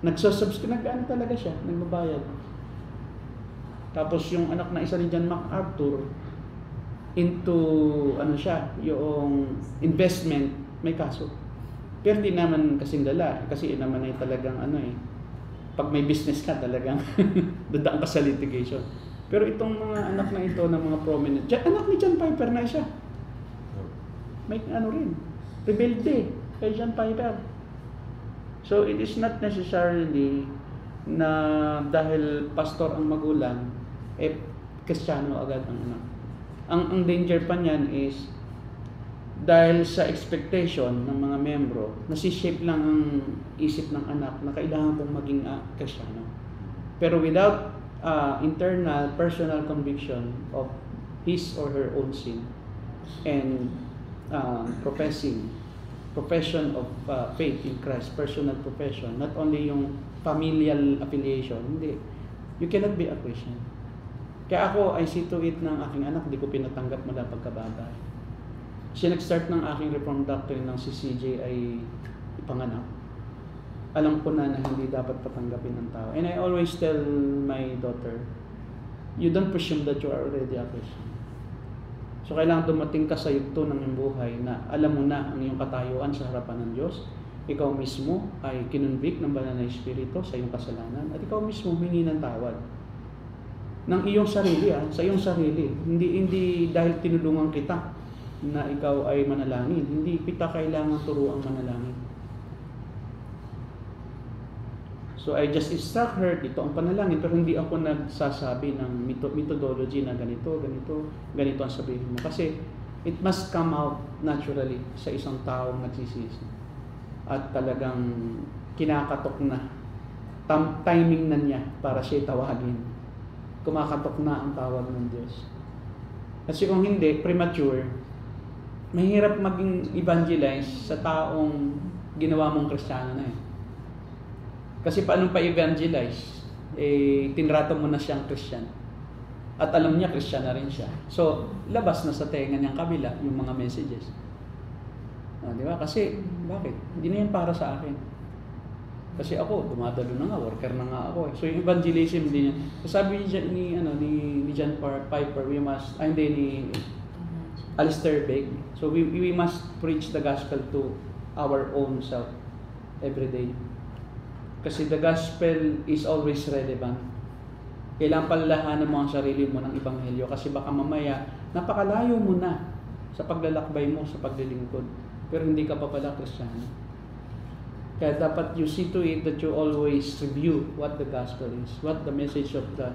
Nagsasubscribe, talaga siya, nagbabayad. Tapos yung anak na isa ni John MacArthur, into, yung investment, may kaso. Pero di naman kasing dala, kasi naman ay talagang pag may business ka talagang dadaan ka sa litigation. Pero itong mga anak na ito ng mga prominent, anak ni John Piper na siya. May rin, rebelde kay John Piper. So it is not necessarily na dahil pastor ang magulang, Kristiyano agad ang anak. Ang danger pa niyan is dahil sa expectation ng mga membro, nasishape lang ang isip ng anak na kailangan pong maging Kristiyano. Pero without internal, personal conviction of his or her own sin and profession of faith in Christ, personal profession, not only yung familial affiliation, hindi. You cannot be a Christian. Kaya ako, I see to it ng aking anak, hindi ko pinatanggap mula pagkabata. Siya nag-start ng aking Reformed doctrine ng si CJ ay ipanganak. Alam ko na hindi dapat patanggapin ng tao. And I always tell my daughter, you don't presume that you are already a Christian. So kailangan dumating ka sa yugto ng iyong buhay na alam mo na ang iyong katayuan sa harapan ng Diyos. Ikaw mismo ay kinonvict ng banal na Espiritu sa iyong kasalanan at ikaw mismo humingi ng tawad ng iyong sarili, sa iyong sarili. Hindi dahil tinulungan kita na ikaw ay manalangin. Hindi kita kailangan turuang manalangin. So I just instruct her, dito ang panalangin, pero hindi ako nagsasabi ng methodology na ganito ang sabihin mo. Kasi it must come out naturally sa isang taong nagsisisi. At talagang kinakatok na, timing na niya para siya tawagin. Kumakatok na ang tawag ng Diyos. Kasi kung hindi, premature, mahirap maging evangelize sa taong ginawa mong Kristiyano na eh. Kasi paano pa evangelize? Tinrato mo na siyang Christian. At alam niya, Christian na rin siya. So, labas na sa tenga niyang kabila yung mga messages. Di ba? Kasi, bakit? Hindi na yan para sa akin. Kasi ako, dumadalo na nga, worker na nga ako. So, yung evangelism din yan. So, sabi ni John Piper, we must, ni Alistair Begg. So, we must preach the gospel to our own self every day. Kasi the gospel is always relevant. Kailangan palalahanan mo ang sarili mo ng ebanghelyo kasi baka mamaya napakalayo mo na sa paglalakbay mo, sa paglilingkod. Pero hindi ka pa pala Kristiyano. Kaya dapat you see to it that you always review what the gospel is, what the message of the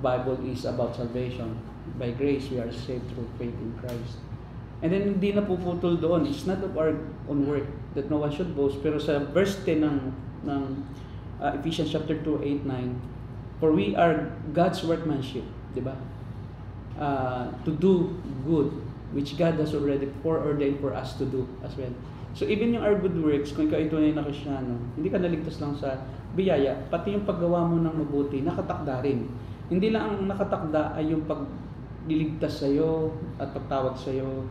Bible is about salvation. By grace, we are saved through faith in Christ. And then hindi na puputol doon. It's not of our own work that no one should boast. Pero sa verse 10 ng Ephesians chapter 2, 8, 9, for we are God's workmanship, di ba? To do good, which God has already foreordained for us to do as well. So even yung our good works, kung ikaw ito na Kristiyano, hindi ka naligtas lang sa biyaya, pati yung paggawa mo ng mabuti, nakatakda rin. Hindi lang ang nakatakda ay yung pagliligtas sa'yo at pagtawag sa'yo,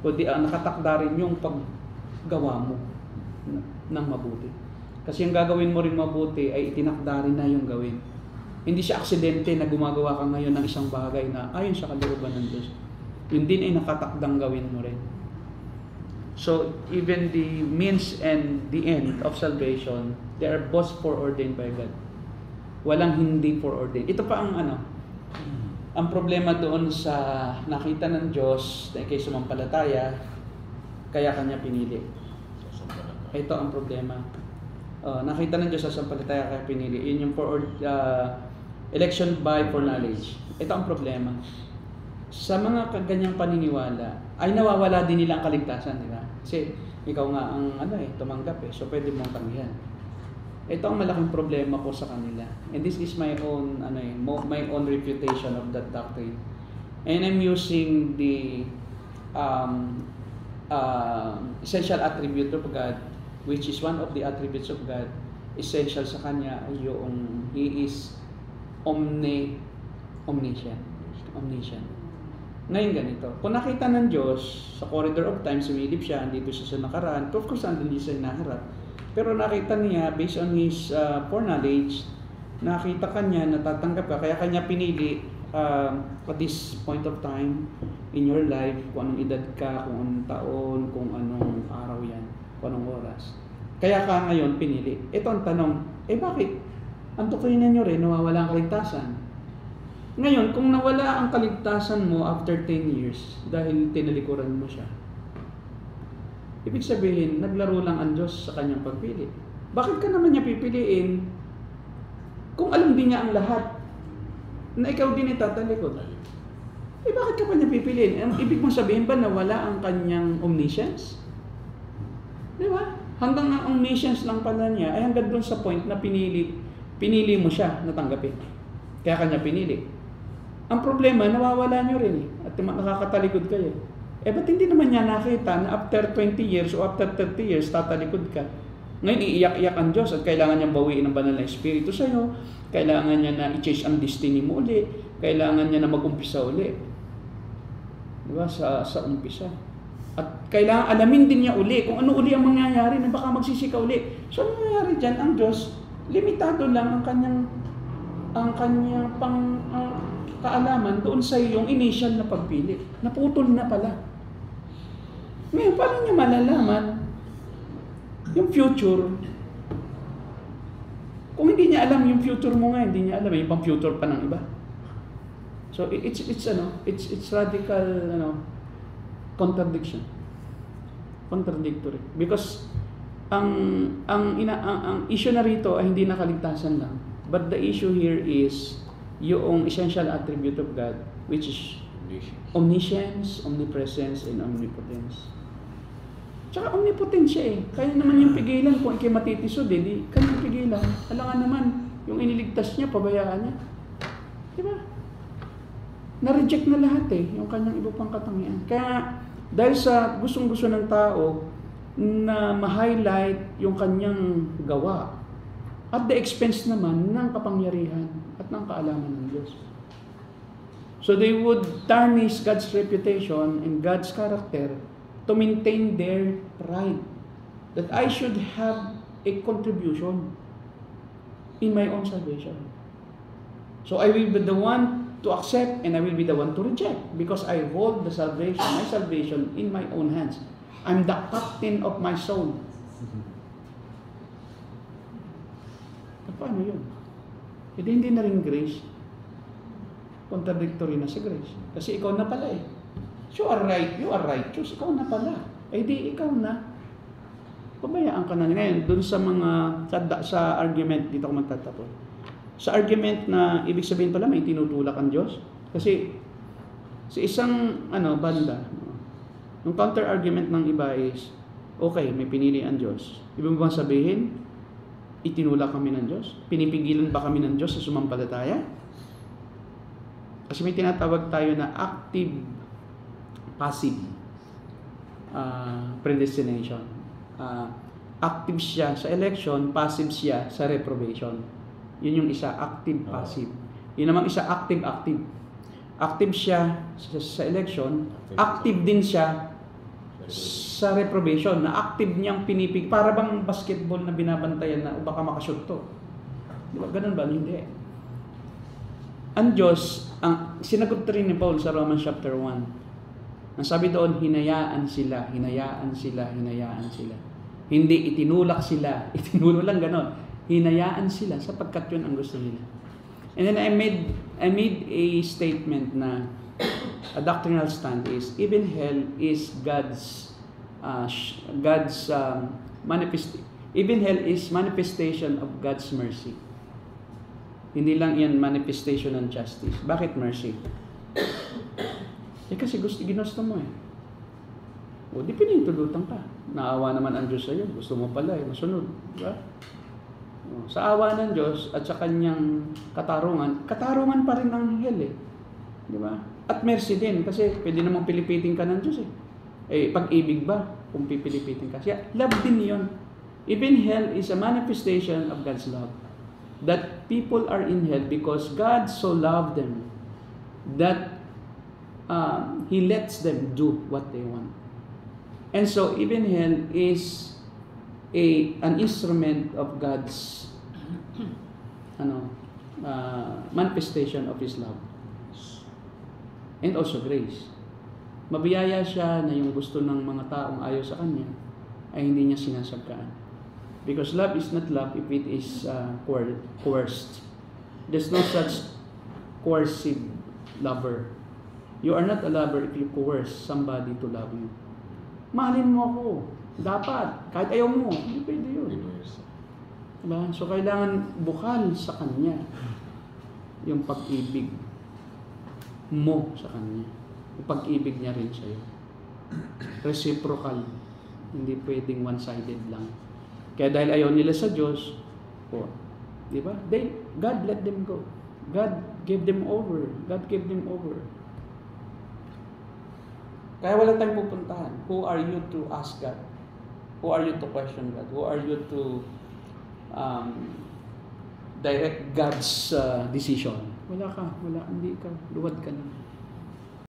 kundi ang nakatakda rin yung paggawa mo ng mabuti. Kasi yung gagawin mo rin mabuti ay itinakda rin na yung gawin. Hindi siya aksidente na gumagawa ka ngayon ng isang bagay na ayon sa kalooban ng Diyos. Yun din ay nakatakdang gawin mo rin. So, even the means and the end of salvation, they are both foreordained by God. Walang hindi foreordained. Ito pa ang problema doon sa nakita ng Diyos na ikay sumampalataya, kaya kanya pinili. Ito ang problema. Nakita ng Diyos sa sumampalataya, kaya pinili. Yun yung election by foreknowledge. Ito ang problema. Sa mga ganyang paniniwala, ay nawawala din nilang kaligtasan, di ba? Kasi ikaw nga ang tumanggap eh. So pwede mong tanggihan. Ito ang malaking problema ko sa kanila. And this is my own my own refutation of that doctrine. And I'm using the essential attribute of God, which is one of the attributes of God. Essential sa kanya ay yung He is omniscient. Ngayon ganito, kung nakita ng Diyos sa corridor of time, sumilip siya, andito siya sa nakaraan, of course andun siya sa naharap. Pero nakita niya, based on his foreknowledge, nakita kanya, natatanggap ka, kaya kanya pinili at this point of time in your life, kung anong edad ka, kung anong taon, kung anong araw yan, kung anong oras. Kaya ka ngayon pinili. Ito ang tanong, bakit? Ang tukuyin niyo rin, nawawala ang kaligtasan. Ngayon, kung nawala ang kaligtasan mo after 10 years dahil tinalikuran mo siya, ibig sabihin, naglaro lang ang Diyos sa kanyang pagpili. Bakit ka naman niya pipiliin Kung alam din niya ang lahat, na ikaw din itatalikod, bakit ka pa niya pipiliin? Ibig mong sabihin ba na wala ang kanyang omniscience? Di ba? Hanggang ang omniscience lang pala niya, ay hanggang doon sa point na pinili mo siya na tanggapin. Kaya kanya pinili. Ang problema, nawawala nyo rin at nakakatalikod kayo. Ba't hindi naman niya nakita na after 20 years o after 30 years, tatalikod ka? Ngayon, iiyak-iyak ang Diyos at kailangan niyang bawiin ang banal na Espiritu sa'yo, kailangan niya na i-change ang destiny mo uli, kailangan niya na mag-umpisa uli. Diba? Sa umpisa. At kailangan alamin din niya uli kung ano uli ang mangyayari na baka magsisika uli. So, ano nangyayari dyan? Ang Diyos, limitado lang ang kanyang kaalaman doon sa iyong initial na pagpili. Naputol na pala. Ngayon, paano niya malalaman yung future? Kung hindi niya alam yung future mo nga, hindi niya alam yung pang future pa ng iba. So it's radical contradiction. Contradictory. Because ang issue na rito ay hindi nakaligtasan lang. But the issue here is yung essential attribute of God, which is omniscience, omnipresence, and omnipotence. Tsaka omnipotent siya Kaya naman yung pigilan, kung ikay matitisod di kanyang pigilan. Alangan naman, yung iniligtas niya, pabayaan niya. Diba? Na-reject na lahat yung kanyang iba pang katangian. Kaya, dahil sa gustong-gusto ng tao na ma-highlight yung kanyang gawa, at the expense naman ng kapangyarihan at ng kaalaman ng Diyos. So they would tarnish God's reputation and God's character to maintain their pride. That I should have a contribution in my own salvation. So I will be the one to accept and I will be the one to reject because I hold the salvation, my salvation in my own hands. I'm the captain of my soul. Paano yun? Hindi na rin grace. Contradictory na sa grace. Kasi ikaw na pala You are right, you are righteous. Ikaw na pala. Di ikaw na. Pabayaan ka na. Ngayon, dun sa sa argument, dito ako magtatapos. Sa argument na ibig sabihin pala may tinutulak ang Diyos. Kasi sa isang banda, yung counter argument ng iba is, okay, may pinili ang Diyos. Ibig mo bang sabihin, itinulak kami ng Diyos? Pinipigilan ba kami ng Diyos sa sumampalataya? Kasi may tinatawag tayo na active, passive predestination. Active siya sa election, passive siya sa reprobation. Yun yung isa, active, passive. Yun namang isa, active. Active siya sa election, active din siya sa reprobation, na active niyang pinipig, para bang basketball na binabantayan na baka makashoot to. Di ba? Ganun ba? Hindi. Ang Diyos, sinagot rin ni Paul sa Romans chapter 1. Ang sabi doon, hinayaan sila. Hindi itinulak sila. Itinulo lang ganon. Hinayaan sila sapagkat yun ang gusto nila. And then I made a statement na a doctrinal stand is even hell is God's even hell is manifestation of God's mercy. Hindi lang yan manifestation ng justice. Bakit mercy? Kasi ginusto mo di pinintulutan ka. Naawa naman ang Diyos sa'yo. Gusto mo pala masunod. Diba? Sa awa ng Diyos at sa kanyang katarungan pa rin ang hell Di ba? At mercy din kasi pwede namang pilipitin ka ng Diyos pag-ibig ba kung pipilipitin ka? Siya, love din yun. Even hell is a manifestation of God's love. That people are in hell because God so loved them that He lets them do what they want. And so even hell is an instrument of God's manifestation of His love. And also grace. Mabiyaya siya na yung gusto ng mga taong ayaw sa Kanya ay hindi niya sinasagkaan. Because love is not love if it is coerced. There's no such coercive lover. You are not a lover if you coerce somebody to love you. Mahalin mo ako. Dapat. Kahit ayaw mo. Hindi pwede yun. Diba? So, kailangan bukal sa Kanya yung pag-ibig mo sa Kanya. Yung pag-ibig niya rin sa'yo. Reciprocal. Hindi pwedeng one-sided lang. Kaya dahil ayaw nila sa Diyos, di ba? God let them go. God gave them over. God gave them over. Kaya wala tayong pupuntahan. Who are you to ask God? Who are you to question God? Who are you to direct God's decision? Wala ka. Hindi ka. Luwad ka lang.